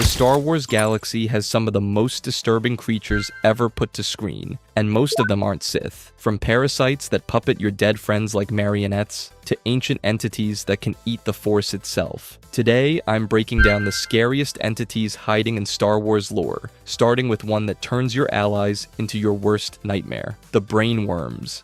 Star Wars galaxy has some of the most disturbing creatures ever put to screen, and most of them aren't Sith. From parasites that puppet your dead friends like marionettes, to ancient entities that can eat the Force itself. Today, I'm breaking down the scariest entities hiding in Star Wars lore, starting with one that turns your allies into your worst nightmare: the brain worms.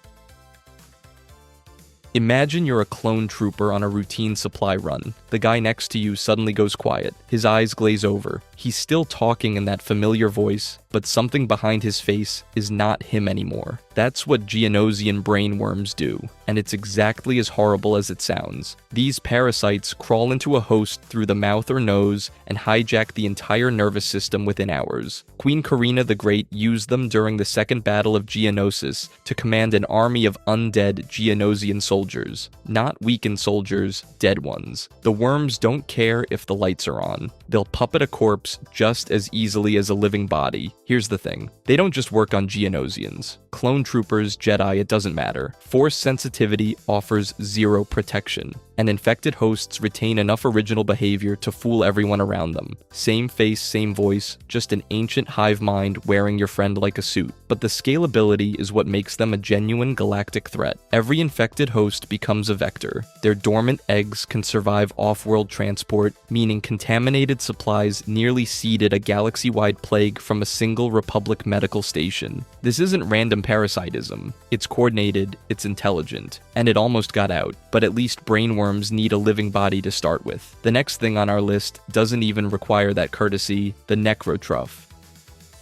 Imagine you're a clone trooper on a routine supply run. The guy next to you suddenly goes quiet. His eyes glaze over. He's still talking in that familiar voice, but something behind his face is not him anymore. That's what Geonosian brain worms do, and it's exactly as horrible as it sounds. These parasites crawl into a host through the mouth or nose and hijack the entire nervous system within hours. Queen Karina the Great used them during the Second Battle of Geonosis to command an army of undead Geonosian soldiers. Not weakened soldiers, dead ones. The worms don't care if the lights are on. They'll puppet a corpse just as easily as a living body. Here's the thing, they don't just work on Geonosians. Clone troopers, Jedi, it doesn't matter. Force sensitivity offers zero protection, and infected hosts retain enough original behavior to fool everyone around them. Same face, same voice, just an ancient hive mind wearing your friend like a suit. But the scalability is what makes them a genuine galactic threat. Every infected host becomes a vector. Their dormant eggs can survive off-world transport, meaning contaminated supplies nearly seeded a galaxy-wide plague from a single Republic medical station. This isn't random parasitism. It's coordinated, it's intelligent, and it almost got out, but at least brain worms need a living body to start with. The next thing on our list doesn't even require that courtesy: the necrotruff.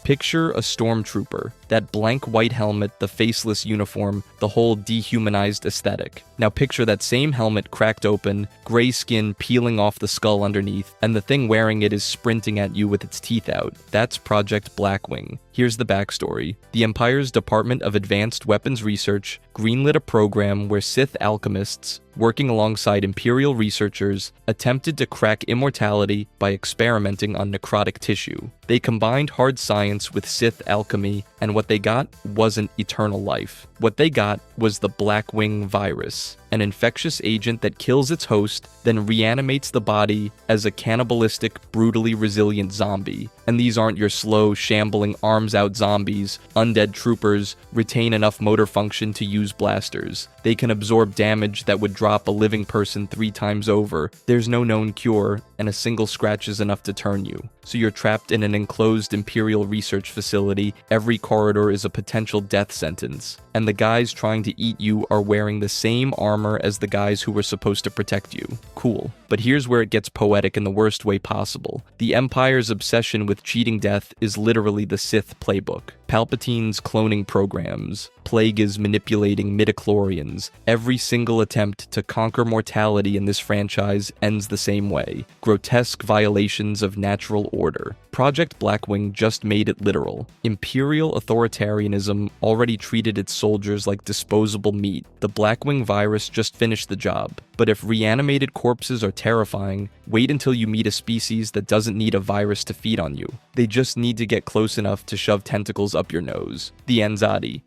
Picture a stormtrooper, that blank white helmet, the faceless uniform, the whole dehumanized aesthetic. Now picture that same helmet cracked open, gray skin peeling off the skull underneath, and the thing wearing it is sprinting at you with its teeth out. That's Project Blackwing. Here's the backstory. The Empire's Department of Advanced Weapons Research greenlit a program where Sith alchemists, working alongside Imperial researchers, attempted to crack immortality by experimenting on necrotic tissue. They combined hard science with Sith alchemy, and what they got wasn't eternal life. What they got was the Blackwing virus, an infectious agent that kills its host, then reanimates the body as a cannibalistic, brutally resilient zombie. And these aren't your slow, shambling, arms-out zombies. Undead troopers retain enough motor function to use blasters. They can absorb damage that would drop a living person 3 times over. There's no known cure, and a single scratch is enough to turn you. So you're trapped in an enclosed Imperial research facility. Every corridor is a potential death sentence. And the guys trying to eat you are wearing the same armor as the guys who were supposed to protect you. Cool. But here's where it gets poetic in the worst way possible. The Empire's obsession with cheating death is literally the Sith playbook. Palpatine's cloning programs, Plague is manipulating midichlorians. Every single attempt to conquer mortality in this franchise ends the same way. Grotesque violations of natural order. Project Blackwing just made it literal. Imperial authoritarianism already treated its soldiers like disposable meat. The Blackwing virus just finished the job. But if reanimated corpses are terrifying, wait until you meet a species that doesn't need a virus to feed on you. They just need to get close enough to shove tentacles up your nose. The Anzadi.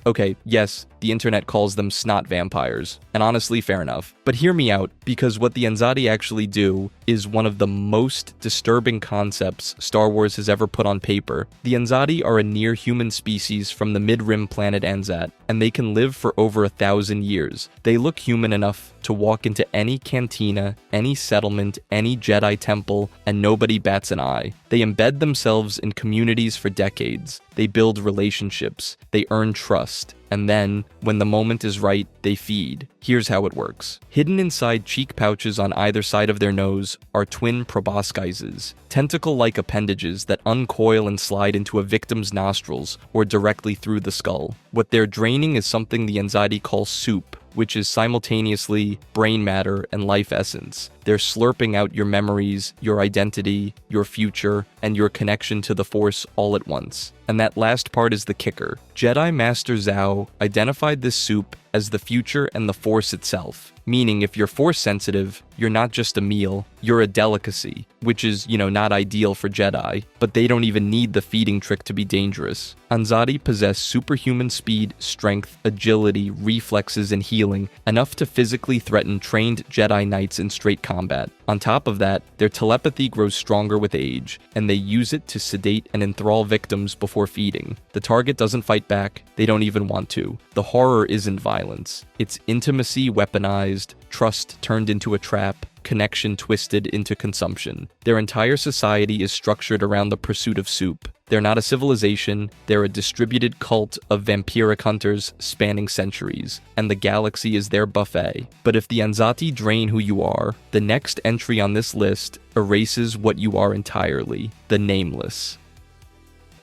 Okay, yes, the internet calls them snot vampires, and honestly, fair enough. But hear me out, because what the Anzadi actually do is one of the most disturbing concepts Star Wars has ever put on paper. The Anzadi are a near-human species from the mid-rim planet Anzat, and they can live for over 1,000 years. They look human enough to walk into any cantina, any settlement, any Jedi temple, and nobody bats an eye. They embed themselves in communities for decades. They build relationships. They earn trust. And then, when the moment is right, they feed. Here's how it works. Hidden inside cheek pouches on either side of their nose are twin proboscises, tentacle-like appendages that uncoil and slide into a victim's nostrils or directly through the skull. What they're draining is something the Anzadi call soup, which is simultaneously brain matter and life essence. They're slurping out your memories, your identity, your future, and your connection to the Force all at once. And that last part is the kicker. Jedi Master Zhao identified this soup as the future and the Force itself. Meaning, if you're Force sensitive, you're not just a meal, you're a delicacy, which is, not ideal for Jedi, but they don't even need the feeding trick to be dangerous. Anzadi possess superhuman speed, strength, agility, reflexes, and healing, enough to physically threaten trained Jedi Knights in straight combat. On top of that, their telepathy grows stronger with age, and they use it to sedate and enthrall victims before feeding. The target doesn't fight back, they don't even want to. The horror isn't violence. It's intimacy weaponized, trust turned into a trap, connection twisted into consumption. Their entire society is structured around the pursuit of soup. They're not a civilization, they're a distributed cult of vampiric hunters spanning centuries, and the galaxy is their buffet. But if the Anzati drain who you are, the next entry on this list erases what you are entirely: the Nameless.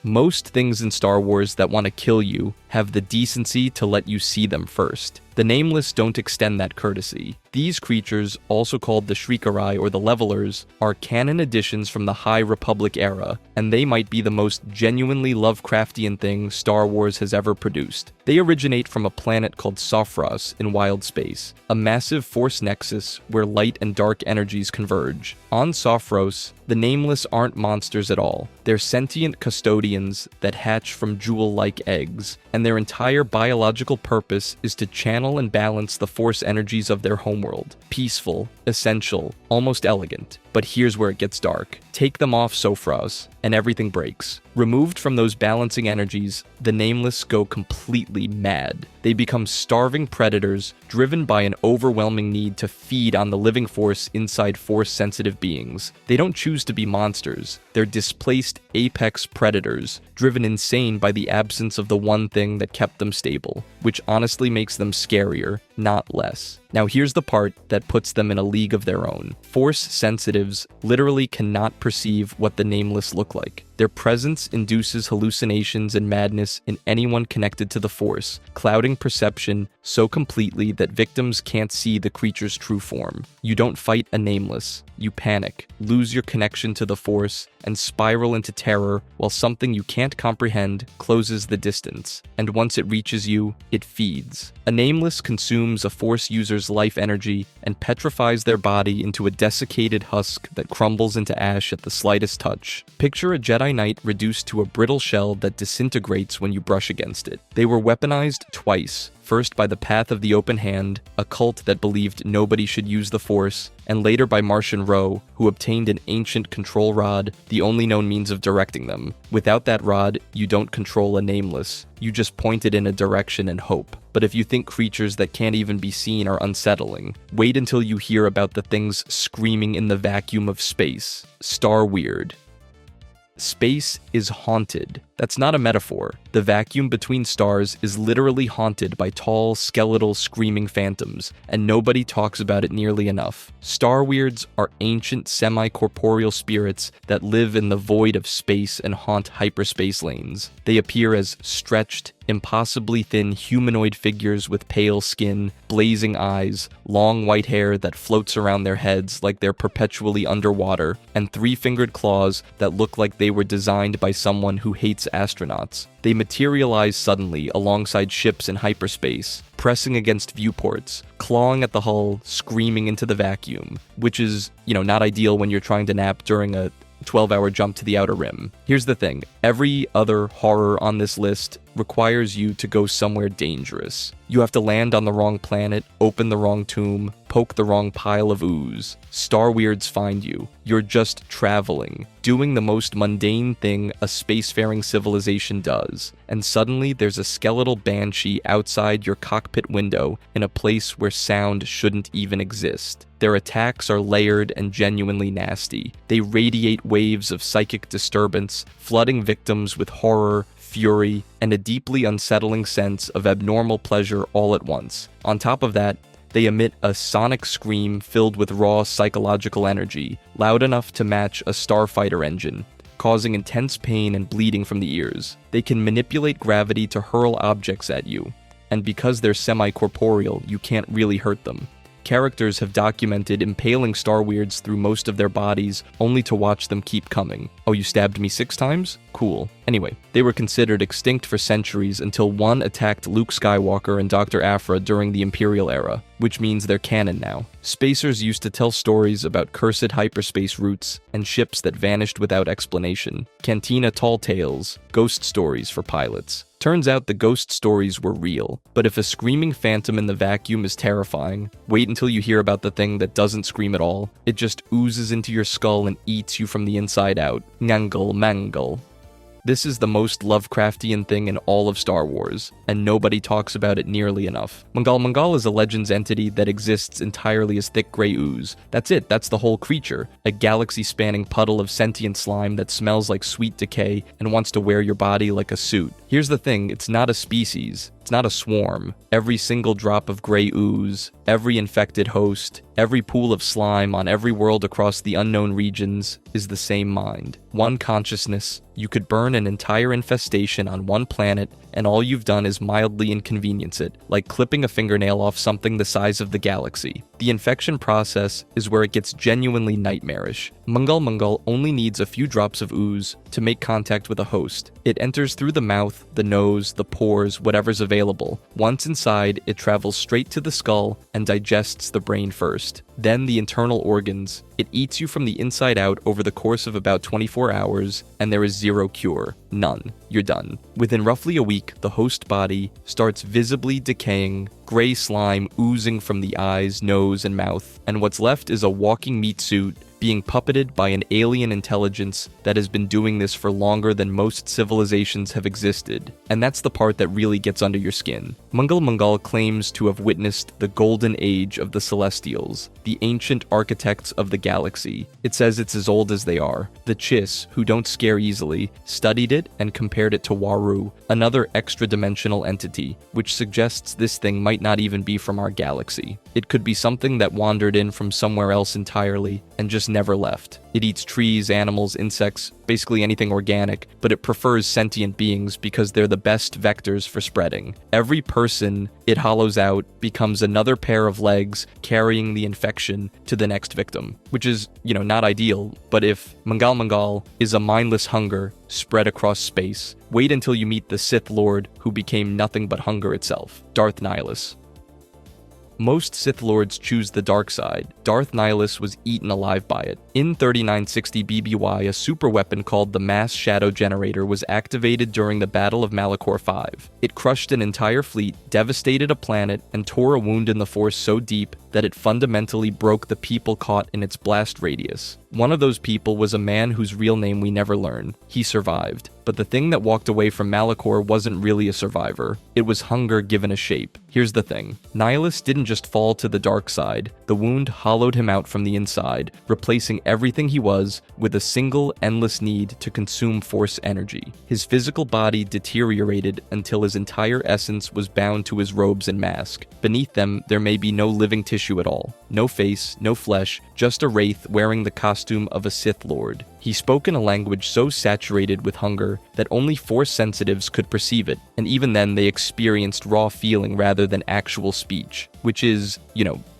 Most things in Star Wars that want to kill you have the decency to let you see them first. The Nameless don't extend that courtesy. These creatures, also called the Shriekerai or the Levelers, are canon additions from the High Republic era, and they might be the most genuinely Lovecraftian thing Star Wars has ever produced. They originate from a planet called Sophros in wild space, a massive force nexus where light and dark energies converge. On Sophros, the Nameless aren't monsters at all. They're sentient custodians that hatch from jewel-like eggs, and their entire biological purpose is to channel and balance the force energies of their homeworld. Peaceful, essential, almost elegant. But here's where it gets dark. Take them off Sophros, and everything breaks. Removed from those balancing energies, the Nameless go completely mad. They become starving predators, driven by an overwhelming need to feed on the living force inside force-sensitive beings. They don't choose to be monsters. They're displaced apex predators, driven insane by the absence of the one thing that kept them stable, which honestly makes them scarier, not less. Now here's the part that puts them in a league of their own. Force sensitives literally cannot perceive what the Nameless look like. Their presence induces hallucinations and madness in anyone connected to the Force, clouding perception so completely that victims can't see the creature's true form. You don't fight a Nameless. You panic, lose your connection to the Force, and spiral into terror while something you can't comprehend closes the distance. And once it reaches you, it feeds. A Nameless consumes a Force user's life energy and petrifies their body into a desiccated husk that crumbles into ash at the slightest touch. Picture a Jedi Knight reduced to a brittle shell that disintegrates when you brush against it. They were weaponized twice. First by the Path of the Open Hand, a cult that believed nobody should use the Force, and later by Martian Rowe, who obtained an ancient control rod, the only known means of directing them. Without that rod, you don't control a Nameless. You just point it in a direction and hope. But if you think creatures that can't even be seen are unsettling, wait until you hear about the things screaming in the vacuum of space. Star Weird. Space is haunted. That's not a metaphor. The vacuum between stars is literally haunted by tall, skeletal, screaming phantoms, and nobody talks about it nearly enough. Star Weirds are ancient, semi-corporeal spirits that live in the void of space and haunt hyperspace lanes. They appear as stretched, impossibly thin humanoid figures with pale skin, blazing eyes, long white hair that floats around their heads like they're perpetually underwater, and three-fingered claws that look like they were designed by someone who hates astronauts. They materialize suddenly alongside ships in hyperspace, pressing against viewports, clawing at the hull, screaming into the vacuum, which is, not ideal when you're trying to nap during a 12-hour jump to the Outer Rim. Here's the thing, every other horror on this list requires you to go somewhere dangerous. You have to land on the wrong planet, open the wrong tomb, poke the wrong pile of ooze. Star Weirds find you. You're just traveling, doing the most mundane thing a spacefaring civilization does, and suddenly there's a skeletal banshee outside your cockpit window in a place where sound shouldn't even exist. Their attacks are layered and genuinely nasty. They radiate waves of psychic disturbance, flooding victims with horror, fury, and a deeply unsettling sense of abnormal pleasure all at once. On top of that, they emit a sonic scream filled with raw psychological energy, loud enough to match a starfighter engine, causing intense pain and bleeding from the ears. They can manipulate gravity to hurl objects at you, and because they're semi-corporeal, you can't really hurt them. Characters have documented impaling Star Weirds through most of their bodies, only to watch them keep coming. Oh, you stabbed me 6 times? Cool. Anyway, they were considered extinct for centuries until one attacked Luke Skywalker and Dr. Aphra during the Imperial era, which means they're canon now. Spacers used to tell stories about cursed hyperspace routes and ships that vanished without explanation. Cantina tall tales, ghost stories for pilots. Turns out the ghost stories were real, but if a screaming phantom in the vacuum is terrifying, wait until you hear about the thing that doesn't scream at all. It just oozes into your skull and eats you from the inside out. Ngangle mangle. This is the most Lovecraftian thing in all of Star Wars, and nobody talks about it nearly enough. Mangal Mangal is a Legends entity that exists entirely as thick gray ooze. That's it, that's the whole creature. A galaxy-spanning puddle of sentient slime that smells like sweet decay and wants to wear your body like a suit. Here's the thing, it's not a species. It's not a swarm. Every single drop of gray ooze, every infected host, every pool of slime on every world across the unknown regions is the same mind. One consciousness. You could burn an entire infestation on one planet, and all you've done is mildly inconvenience it, like clipping a fingernail off something the size of the galaxy. The infection process is where it gets genuinely nightmarish. Mungal Mungal only needs a few drops of ooze to make contact with a host. It enters through the mouth, the nose, the pores, whatever's available. Once inside, it travels straight to the skull and digests the brain first. Then the internal organs. It eats you from the inside out over the course of about 24 hours, and there is zero cure. None. You're done. Within roughly a week, the host body starts visibly decaying, gray slime oozing from the eyes, nose, and mouth, and what's left is a walking meat suit being puppeted by an alien intelligence that has been doing this for longer than most civilizations have existed. And that's the part that really gets under your skin. Mungal Mungal claims to have witnessed the golden age of the Celestials, the ancient architects of the galaxy. It says it's as old as they are. The Chiss, who don't scare easily, studied it and compared it to Waru, another extra-dimensional entity, which suggests this thing might not even be from our galaxy. It could be something that wandered in from somewhere else entirely and just never left. It eats trees, animals, insects, basically anything organic, but it prefers sentient beings because they're the best vectors for spreading. Every person it hollows out becomes another pair of legs carrying the infection to the next victim, which is, not ideal, but if Mungal Mungal is a mindless hunger spread across space, wait until you meet the Sith Lord who became nothing but hunger itself, Darth Nihilus. Most Sith Lords choose the dark side. Darth Nihilus was eaten alive by it. In 3960 BBY, a super weapon called the Mass Shadow Generator was activated during the Battle of Malachor V. It crushed an entire fleet, devastated a planet, and tore a wound in the Force so deep that it fundamentally broke the people caught in its blast radius. One of those people was a man whose real name we never learn. He survived. But the thing that walked away from Malachor wasn't really a survivor. It was hunger given a shape. Here's the thing. Nihilus didn't just fall to the dark side. The wound hollowed him out from the inside, replacing everything he was with a single endless need to consume Force energy. His physical body deteriorated until his entire essence was bound to his robes and mask. Beneath them, there may be no living tissue at all. No face, no flesh, just a wraith wearing the costume of a Sith Lord. He spoke in a language so saturated with hunger that only Force sensitives could perceive it, and even then they experienced raw feeling rather than actual speech, which is,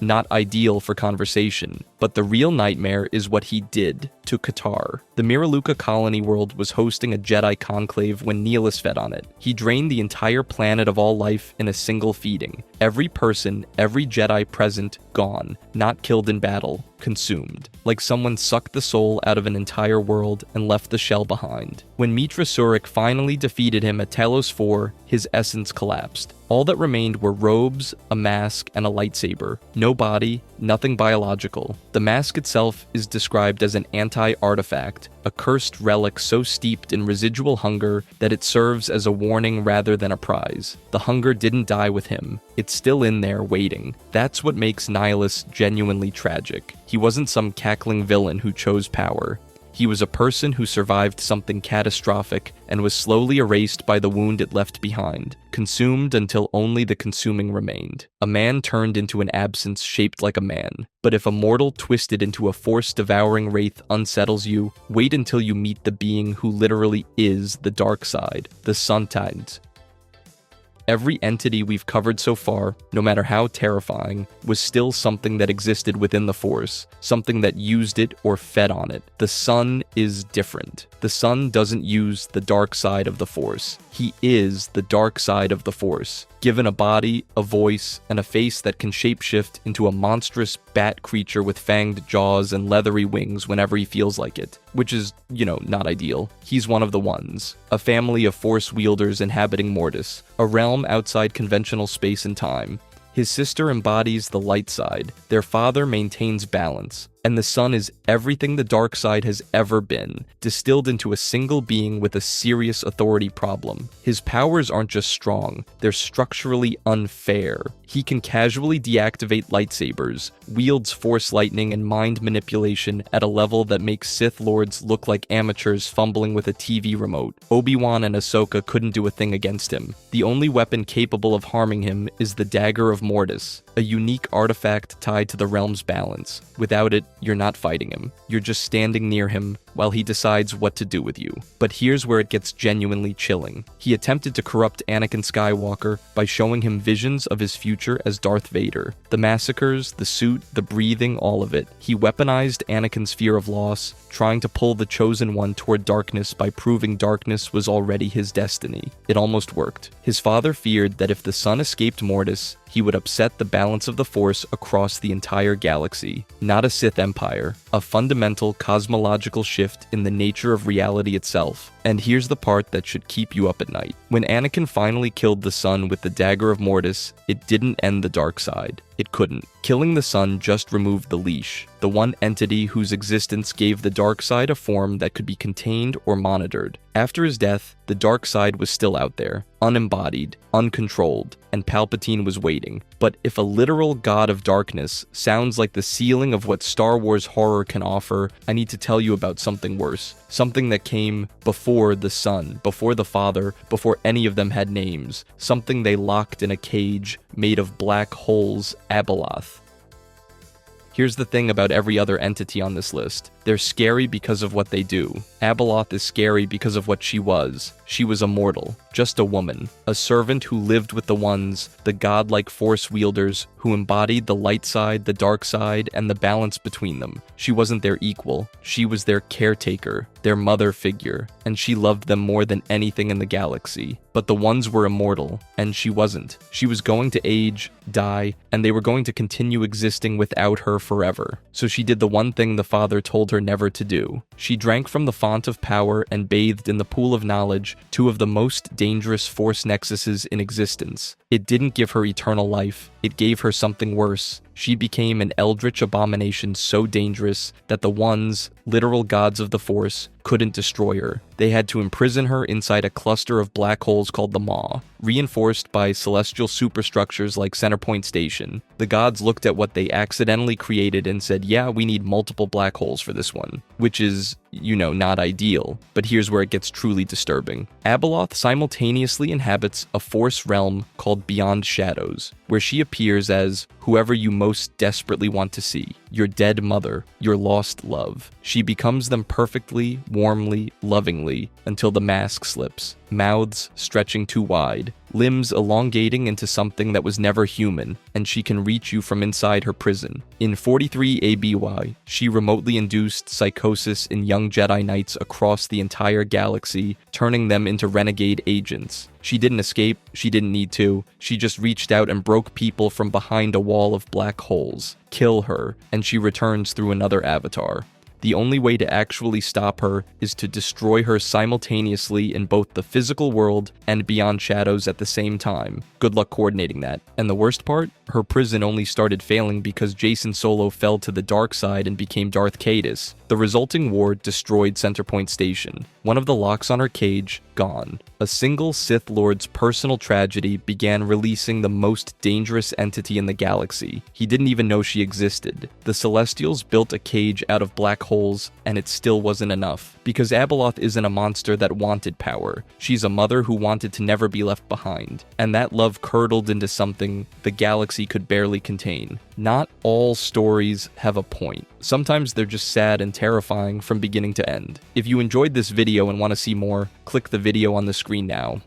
not ideal for conversation. But the real nightmare is what he did to Qatar. The Miraluka colony world was hosting a Jedi conclave when Nihilus fed on it. He drained the entire planet of all life in a single feeding. Every person, every Jedi present, gone. Not killed in battle, consumed. Like someone sucked the soul out of an entire world and left the shell behind. When Mitra Surik finally defeated him at Talos IV, his essence collapsed. All that remained were robes, a mask, and a lightsaber. No body, nothing biological. The mask itself is described as an anti-artifact, a cursed relic so steeped in residual hunger that it serves as a warning rather than a prize. The hunger didn't die with him. It's still in there waiting. That's what makes Nihilus genuinely tragic. He wasn't some cackling villain who chose power. He was a person who survived something catastrophic and was slowly erased by the wound it left behind, consumed until only the consuming remained. A man turned into an absence shaped like a man. But if a mortal twisted into a Force-devouring wraith unsettles you, wait until you meet the being who literally is the dark side, the Suntide. Every entity we've covered so far, no matter how terrifying, was still something that existed within the Force, something that used it or fed on it. The Son is different. The Son doesn't use the dark side of the Force. He is the dark side of the Force, given a body, a voice, and a face that can shapeshift into a monstrous bat creature with fanged jaws and leathery wings whenever he feels like it, which is, not ideal. He's one of the ones, a family of Force wielders inhabiting Mortis, a realm outside conventional space and time. His sister embodies the light side, their father maintains balance, and the Son is everything the dark side has ever been, distilled into a single being with a serious authority problem. His powers aren't just strong, they're structurally unfair. He can casually deactivate lightsabers, wields Force lightning and mind manipulation at a level that makes Sith Lords look like amateurs fumbling with a TV remote. Obi-Wan and Ahsoka couldn't do a thing against him. The only weapon capable of harming him is the Dagger of Mortis, a unique artifact tied to the realm's balance. Without it, you're not fighting him. You're just standing near him while he decides what to do with you. But here's where it gets genuinely chilling. He attempted to corrupt Anakin Skywalker by showing him visions of his future as Darth Vader. The massacres, the suit, the breathing, all of it. He weaponized Anakin's fear of loss, trying to pull the Chosen One toward darkness by proving darkness was already his destiny. It almost worked. His father feared that if the Son escaped Mortis, he would upset the balance of the Force across the entire galaxy. Not a Sith Empire, a fundamental cosmological shift in the nature of reality itself. And here's the part that should keep you up at night. When Anakin finally killed the Son with the Dagger of Mortis, it didn't end the dark side. It couldn't. Killing the Son just removed the leash, the one entity whose existence gave the dark side a form that could be contained or monitored. After his death, the dark side was still out there, unembodied, uncontrolled, and Palpatine was waiting. But if a literal god of darkness sounds like the ceiling of what Star Wars horror can offer, I need to tell you about something worse. Something that came before the Son, before the Father, before any of them had names. Something they locked in a cage made of black holes, Abeloth. Here's the thing about every other entity on this list. They're scary because of what they do. Abeloth is scary because of what she was. She was a mortal, just a woman, a servant who lived with the ones, the godlike Force wielders who embodied the light side, the dark side, and the balance between them. She wasn't their equal. She was their caretaker, their mother figure, and she loved them more than anything in the galaxy. But the ones were immortal, and she wasn't. She was going to age, die, and they were going to continue existing without her forever. So she did the one thing the Father told her never to do. She drank from the font of power and bathed in the pool of knowledge, two of the most dangerous Force nexuses in existence. It didn't give her eternal life, it gave her something worse. She became an eldritch abomination so dangerous that the ones, literal gods of the Force, couldn't destroy her. They had to imprison her inside a cluster of black holes called the Maw, reinforced by celestial superstructures like Centerpoint Station. The gods looked at what they accidentally created and said, yeah, we need multiple black holes for this one, which is, not ideal. But here's where it gets truly disturbing. Abeloth simultaneously inhabits a Force realm called Beyond Shadows, where she appears as whoever you most desperately want to see, your dead mother, your lost love. She becomes them perfectly, warmly, lovingly, until the mask slips, mouths stretching too wide, limbs elongating into something that was never human, and she can reach you from inside her prison. In 43 ABY, she remotely induced psychosis in young Jedi Knights across the entire galaxy, turning them into renegade agents. She didn't escape, she didn't need to, she just reached out and broke people from behind a wall of black holes. Kill her, and she returns through another avatar. The only way to actually stop her is to destroy her simultaneously in both the physical world and Beyond Shadows at the same time. Good luck coordinating that. And the worst part? Her prison only started failing because Jacen Solo fell to the dark side and became Darth Caedus. The resulting war destroyed Centerpoint Station. One of the locks on her cage, gone. A single Sith Lord's personal tragedy began releasing the most dangerous entity in the galaxy. He didn't even know she existed. The Celestials built a cage out of black holes, and it still wasn't enough. Because Abeloth isn't a monster that wanted power. She's a mother who wanted to never be left behind. And that love curdled into something the galaxy could barely contain. Not all stories have a point. Sometimes they're just sad and terrifying from beginning to end. If you enjoyed this video and want to see more, click the video on the screen now.